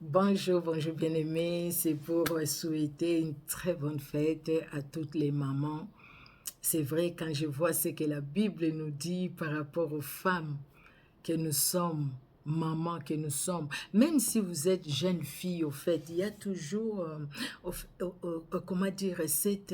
Bonjour, bonjour bien-aimés. C'est pour souhaiter une très bonne fête à toutes les mamans. C'est vrai, quand je vois ce que la Bible nous dit par rapport aux femmes que nous sommes, mamans que nous sommes, même si vous êtes jeune fille, au fait, il y a toujours, comment dire, cette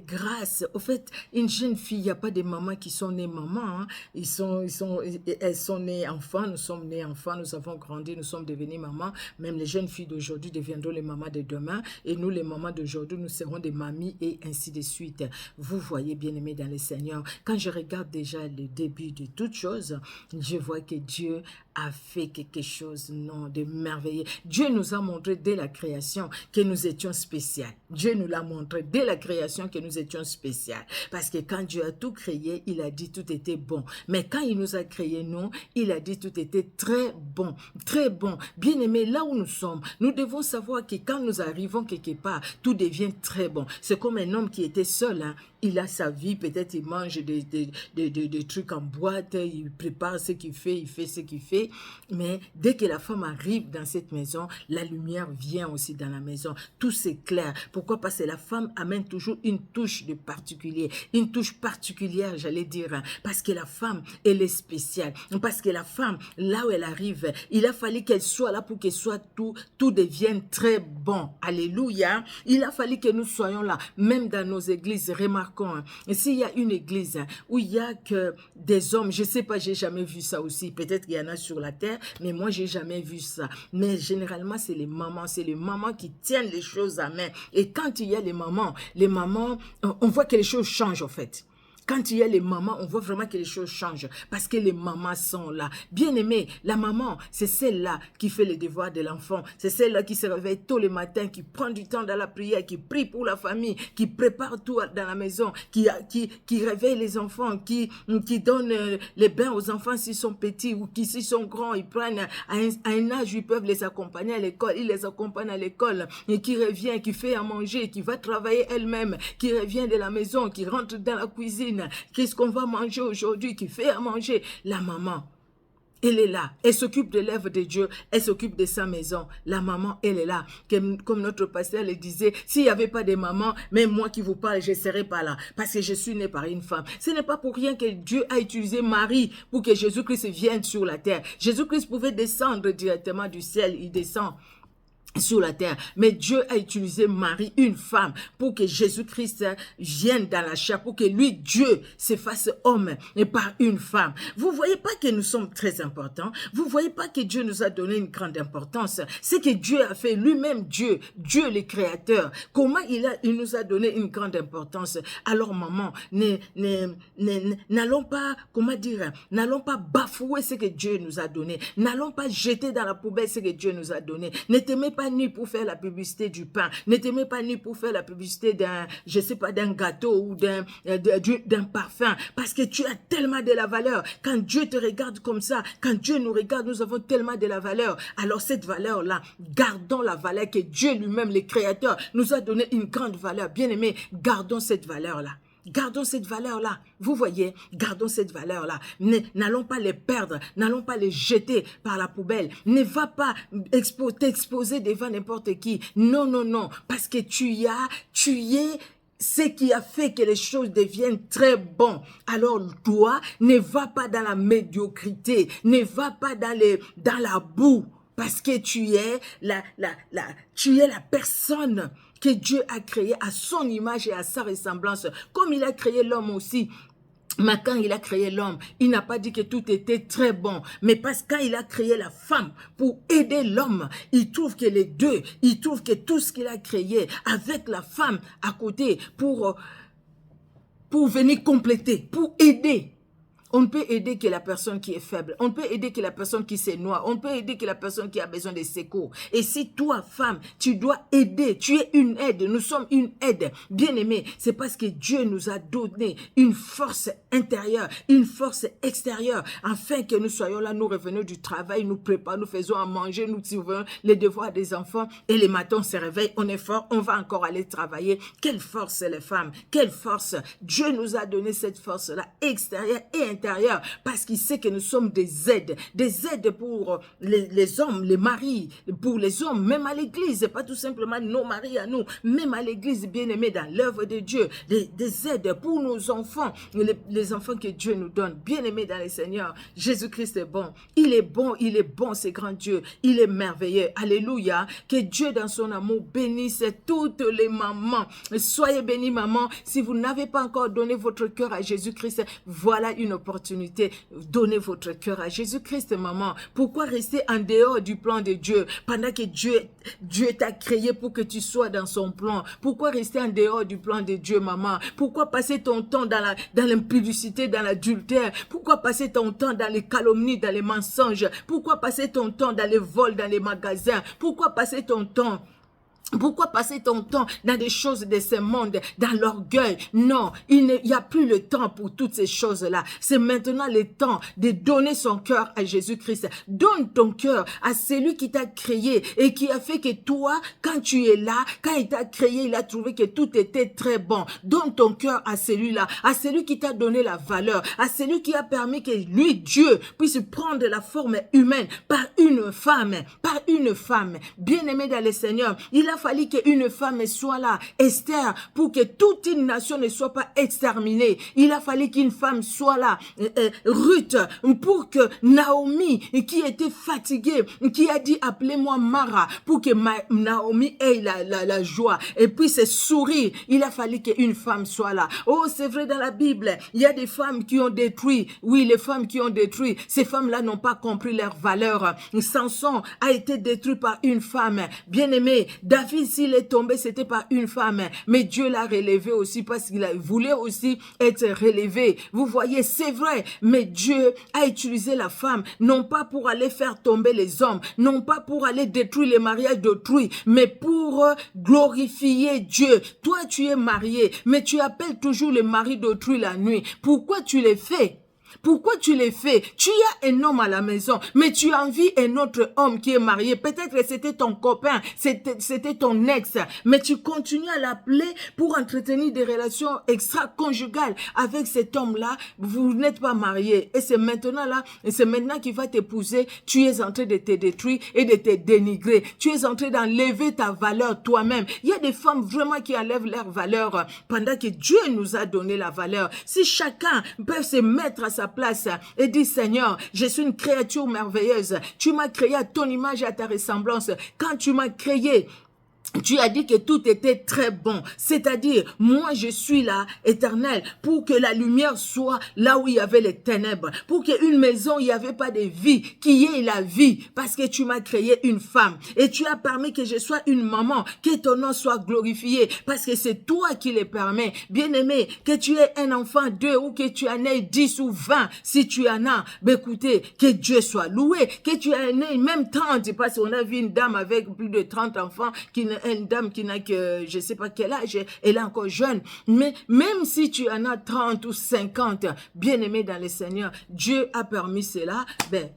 grâce. Au fait, une jeune fille, il n'y a pas de mamans qui sont nées mamans. Hein. Elles sont nées enfants, nous sommes nés enfants, nous avons grandi, nous sommes devenus mamans. Même les jeunes filles d'aujourd'hui deviendront les mamans de demain. Et nous, les mamans d'aujourd'hui, nous serons des mamies et ainsi de suite. Vous voyez, bien-aimés dans le Seigneur, quand je regarde déjà le début de toute chose, je vois que Dieu a fait quelque chose, non, de merveilleux. Dieu nous a montré dès la création que nous étions spéciaux. Dieu nous l'a montré dès la création que nous étions spéciaux. Parce que quand Dieu a tout créé, il a dit tout était bon. Mais quand il nous a créé, nous, il a dit tout était très bon. Très bon. Bien aimé, là où nous sommes, nous devons savoir que quand nous arrivons quelque part, tout devient très bon. C'est comme un homme qui était seul, hein. Il a sa vie, peut-être il mange des trucs en boîte, il prépare ce qu'il fait, il fait ce qu'il fait. Mais dès que la femme arrive dans cette maison, la lumière vient aussi dans la maison. Tout s'éclaire. Pourquoi? Parce que la femme amène toujours une touche de particulier, une touche particulière, j'allais dire, hein. Parce que la femme, elle est spéciale. Parce que la femme, là où elle arrive, il a fallu qu'elle soit là pour que soit tout devienne très bon. Alléluia. Il a fallu que nous soyons là, même dans nos églises. Remarquons, hein, s'il y a une église, hein, où il y a que des hommes, je sais pas, j'ai jamais vu ça aussi. Peut-être qu'il y en a sur la terre, mais moi, j'ai jamais vu ça. Mais généralement, c'est les mamans qui tiennent les choses à main. Et quand il y a les mamans, on voit que les choses changent, en fait. Quand il y a les mamans, on voit vraiment que les choses changent parce que les mamans sont là. Bien aimé, la maman, c'est celle-là qui fait les devoirs de l'enfant. C'est celle-là qui se réveille tôt le matin, qui prend du temps dans la prière, qui prie pour la famille, qui prépare tout dans la maison, qui réveille les enfants, qui donne les bains aux enfants s'ils sont petits ou s'ils sont grands, ils prennent à un âge où ils peuvent les accompagner à l'école. Ils les accompagnent à l'école et qui revient, qui fait à manger, qui va travailler elle-même, qui revient de la maison, qui rentre dans la cuisine. Qu'est-ce qu'on va manger aujourd'hui? Qui fait à manger? La maman, elle est là. Elle s'occupe de l'œuvre de Dieu. Elle s'occupe de sa maison. La maman, elle est là. Comme notre pasteur le disait, s'il n'y avait pas de maman, même moi qui vous parle, je ne serais pas là. Parce que je suis née par une femme. Ce n'est pas pour rien que Dieu a utilisé Marie pour que Jésus-Christ vienne sur la terre. Jésus-Christ pouvait descendre directement du ciel. Il descend sur la terre. Mais Dieu a utilisé Marie, une femme, pour que Jésus-Christ vienne dans la chair, pour que lui, Dieu, se fasse homme et par une femme. Vous voyez pas que nous sommes très importants? Vous voyez pas que Dieu nous a donné une grande importance? C'est que Dieu a fait lui-même Dieu le créateur. Comment il nous a donné une grande importance? Alors maman, n'allons pas, comment dire, n'allons pas bafouer ce que Dieu nous a donné. N'allons pas jeter dans la poubelle ce que Dieu nous a donné. Ne t'aimez pas ni pour faire la publicité du pain. Ne t'aimez pas ni pour faire la publicité d'un, je sais pas, d'un gâteau ou d'un parfum. Parce que tu as tellement de la valeur. Quand Dieu te regarde comme ça, quand Dieu nous regarde, nous avons tellement de la valeur. Alors cette valeur-là, gardons la valeur que Dieu lui-même, le Créateur, nous a donné une grande valeur. Bien-aimés, gardons cette valeur-là. Gardons cette valeur-là. Vous voyez, gardons cette valeur-là. N'allons pas les perdre, n'allons pas les jeter par la poubelle. Ne va pas t'exposer devant n'importe qui. Non, non, non, parce que tu es ce qui a fait que les choses deviennent très bonnes. Alors toi, ne va pas dans la médiocrité, ne va pas dans la boue, parce que tu es la personne que Dieu a créée à son image et à sa ressemblance, comme il a créé l'homme aussi. Mais quand il a créé l'homme, il n'a pas dit que tout était très bon. Mais parce que quand il a créé la femme pour aider l'homme, il trouve que les deux, il trouve que tout ce qu'il a créé avec la femme à côté pour venir compléter, pour aider. On ne peut aider que la personne qui est faible. On ne peut aider que la personne qui se noie. On ne peut aider que la personne qui a besoin de secours. Et si toi, femme, tu dois aider, tu es une aide. Nous sommes une aide. Bien aimé, c'est parce que Dieu nous a donné une force intérieure, une force extérieure, afin que nous soyons là, nous revenons du travail, nous préparons, nous faisons à manger, nous surveillons les devoirs des enfants. Et les matins, on se réveille, on est fort, on va encore aller travailler. Quelle force, les femmes, quelle force. Dieu nous a donné cette force-là, extérieure et intérieure. l'intérieur, parce qu'il sait que nous sommes des aides pour les hommes, les maris, pour les hommes, même à l'église, pas tout simplement nos maris à nous, même à l'église, bien-aimés, dans l'œuvre de Dieu, des aides pour nos enfants, les enfants que Dieu nous donne, bien-aimés dans le Seigneur. Jésus-Christ est bon, c'est grand Dieu, il est merveilleux, alléluia, que Dieu dans son amour bénisse toutes les mamans. Soyez bénis, maman. Si vous n'avez pas encore donné votre cœur à Jésus-Christ, voilà une opportunité. Donnez votre cœur à Jésus-Christ, maman. Pourquoi rester en dehors du plan de Dieu pendant que Dieu t'a créé pour que tu sois dans son plan? Pourquoi rester en dehors du plan de Dieu, maman? Pourquoi passer ton temps dans l'impudicité, dans l'adultère? Pourquoi passer ton temps dans les calomnies, dans les mensonges? Pourquoi passer ton temps dans les vols, dans les magasins? Pourquoi passer ton temps dans des choses de ce monde, dans l'orgueil? Non, il n'y a plus le temps pour toutes ces choses-là. C'est maintenant le temps de donner son cœur à Jésus-Christ. Donne ton cœur à celui qui t'a créé et qui a fait que toi, quand tu es là, quand il t'a créé, il a trouvé que tout était très bon. Donne ton cœur à celui-là, à celui qui t'a donné la valeur, à celui qui a permis que lui, Dieu, puisse prendre la forme humaine par une femme. Bien-aimé dans le Seigneur, il a fallu qu'une femme soit là, Esther, pour que toute une nation ne soit pas exterminée. Il a fallu qu'une femme soit là, Ruth, pour que Naomi, qui était fatiguée, qui a dit appelez-moi Mara, pour que Naomi ait la joie et puisse sourire. Il a fallu qu'une femme soit là. Oh, c'est vrai, dans la Bible, il y a des femmes qui ont détruit. Oui, les femmes qui ont détruit. Ces femmes-là n'ont pas compris leur valeur. Samson a été détruit par une femme. Bien-aimé, David, s'il est tombé, c'était par une femme. Mais Dieu l'a relevé aussi parce qu'il voulait aussi être relevé. Vous voyez, c'est vrai. Mais Dieu a utilisé la femme, non pas pour aller faire tomber les hommes, non pas pour aller détruire les mariages d'autrui, mais pour glorifier Dieu. Toi, tu es marié, mais tu appelles toujours le mari d'autrui la nuit. Pourquoi tu le fais? Pourquoi tu les fais? Tu as un homme à la maison, mais tu envies un autre homme qui est marié. Peut-être que c'était ton copain, c'était ton ex, mais tu continues à l'appeler pour entretenir des relations extra-conjugales avec cet homme-là. Vous n'êtes pas mariés. Et c'est maintenant qu'il va t'épouser. Tu es en train de te détruire et de te dénigrer. Tu es en train d'enlever ta valeur toi-même. Il y a des femmes vraiment qui enlèvent leur valeur pendant que Dieu nous a donné la valeur. Si chacun peut se mettre à sa place et dire Seigneur, je suis une créature merveilleuse. Tu m'as créé à ton image et à ta ressemblance. Quand tu m'as créé, tu as dit que tout était très bon. C'est-à-dire, moi je suis là, éternel, pour que la lumière soit là où il y avait les ténèbres. Pour qu'une maison, il n'y avait pas de vie, qu'il y ait la vie. Parce que tu m'as créé une femme. Et tu as permis que je sois une maman, que ton nom soit glorifié. Parce que c'est toi qui le permets. Bien-aimé, que tu aies un enfant, 2, ou que tu en aies 10 ou 20, si tu en as, ben écoutez, que Dieu soit loué. Que tu en aies même 30, parce qu'on a vu une dame avec plus de 30 enfants une dame qui n'a que, je sais pas quel âge, elle est encore jeune. Mais même si tu en as 30 ou 50, bien-aimé dans le Seigneur, Dieu a permis cela. Ben,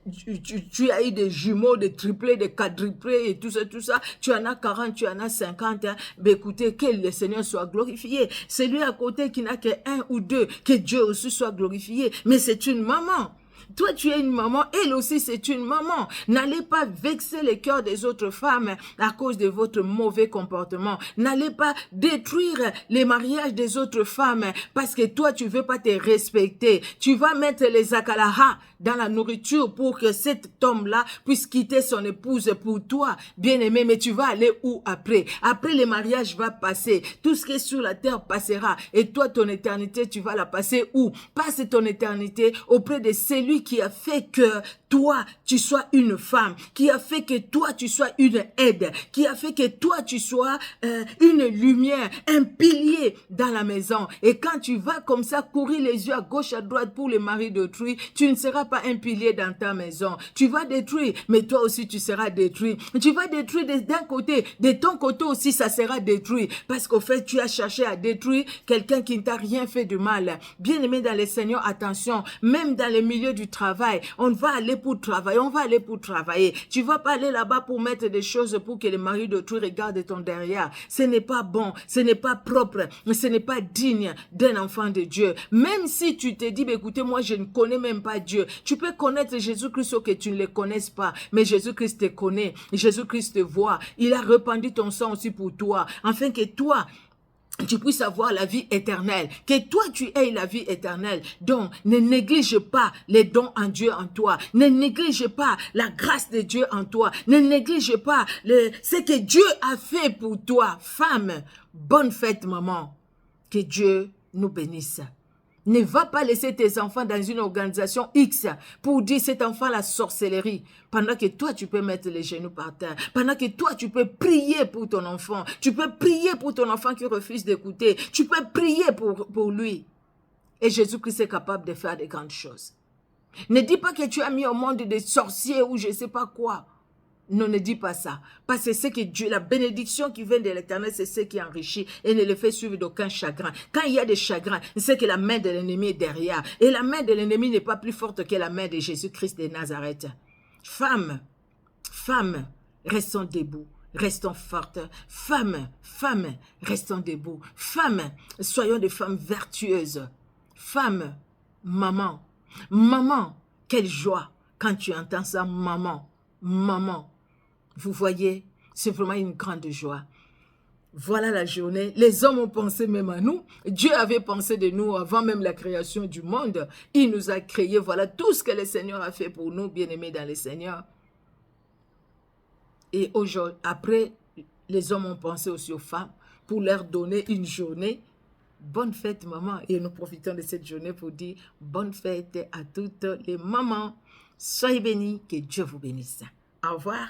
tu as eu des jumeaux, des triplés, des quadruplés et tout ça. Tu en as 40, tu en as 50. Hein. Ben, écoutez, que le Seigneur soit glorifié. Celui à côté qui n'a que 1 ou 2, que Dieu aussi soit glorifié. Mais c'est une maman. Toi, tu es une maman, elle aussi, c'est une maman. N'allez pas vexer les cœurs des autres femmes à cause de votre mauvais comportement. N'allez pas détruire les mariages des autres femmes parce que toi, tu veux pas te respecter. Tu vas mettre les akalaha dans la nourriture pour que cet homme-là puisse quitter son épouse pour toi, bien-aimé. Mais tu vas aller où après? Après, le mariage va passer. Tout ce qui est sur la terre passera. Et toi, ton éternité, tu vas la passer où? Passe ton éternité auprès de celui qui a fait que toi, tu sois une femme, qui a fait que toi, tu sois une aide, qui a fait que toi, tu sois une lumière, un pilier dans la maison. Et quand tu vas comme ça courir les yeux à gauche, à droite pour le mari d'autrui, tu ne seras pas pas un pilier dans ta maison. Tu vas détruire, mais toi aussi tu seras détruit. Tu vas détruire d'un côté, de ton côté aussi ça sera détruit. Parce qu'au fait, tu as cherché à détruire quelqu'un qui ne t'a rien fait de mal. Bien-aimé dans le Seigneur, attention, même dans le milieu du travail, on va aller pour travailler, on va aller pour travailler. Tu vas pas aller là-bas pour mettre des choses pour que le mari d'autrui regarde ton derrière. Ce n'est pas bon, ce n'est pas propre, ce n'est pas digne d'un enfant de Dieu. Même si tu te dis, écoutez, moi je ne connais même pas Dieu. Tu peux connaître Jésus-Christ ou que tu ne le connaisses pas, mais Jésus-Christ te connaît, Jésus-Christ te voit. Il a répandu ton sang aussi pour toi, afin que toi, tu puisses avoir la vie éternelle, que toi tu aies la vie éternelle. Donc, ne néglige pas les dons en Dieu en toi, ne néglige pas la grâce de Dieu en toi, ne néglige pas ce que Dieu a fait pour toi. Femme, bonne fête maman, que Dieu nous bénisse. Ne va pas laisser tes enfants dans une organisation X pour dire cet enfant la sorcellerie. Pendant que toi, tu peux mettre les genoux par terre. Pendant que toi, tu peux prier pour ton enfant. Tu peux prier pour ton enfant qui refuse d'écouter. Tu peux prier pour lui. Et Jésus-Christ est capable de faire de grandes choses. Ne dis pas que tu as mis au monde des sorciers ou je ne sais pas quoi. Non, ne dis pas ça. Parce que c'est que Dieu, la bénédiction qui vient de l'Éternel, c'est ce qui enrichit et ne le fait suivre d'aucun chagrin. Quand il y a des chagrins, c'est que la main de l'ennemi est derrière. Et la main de l'ennemi n'est pas plus forte que la main de Jésus-Christ de Nazareth. Femme, restons debout. Restons fortes. Femme, restons debout. Femme, soyons des femmes vertueuses. Femme, maman, quelle joie quand tu entends ça, maman. Vous voyez, c'est vraiment une grande joie. Voilà la journée. Les hommes ont pensé même à nous. Dieu avait pensé de nous avant même la création du monde. Il nous a créés. Voilà tout ce que le Seigneur a fait pour nous, bien-aimés dans le Seigneur. Et aujourd'hui, après, les hommes ont pensé aussi aux femmes pour leur donner une journée. Bonne fête, maman. Et nous profitons de cette journée pour dire bonne fête à toutes les mamans. Soyez bénis, que Dieu vous bénisse. Au revoir.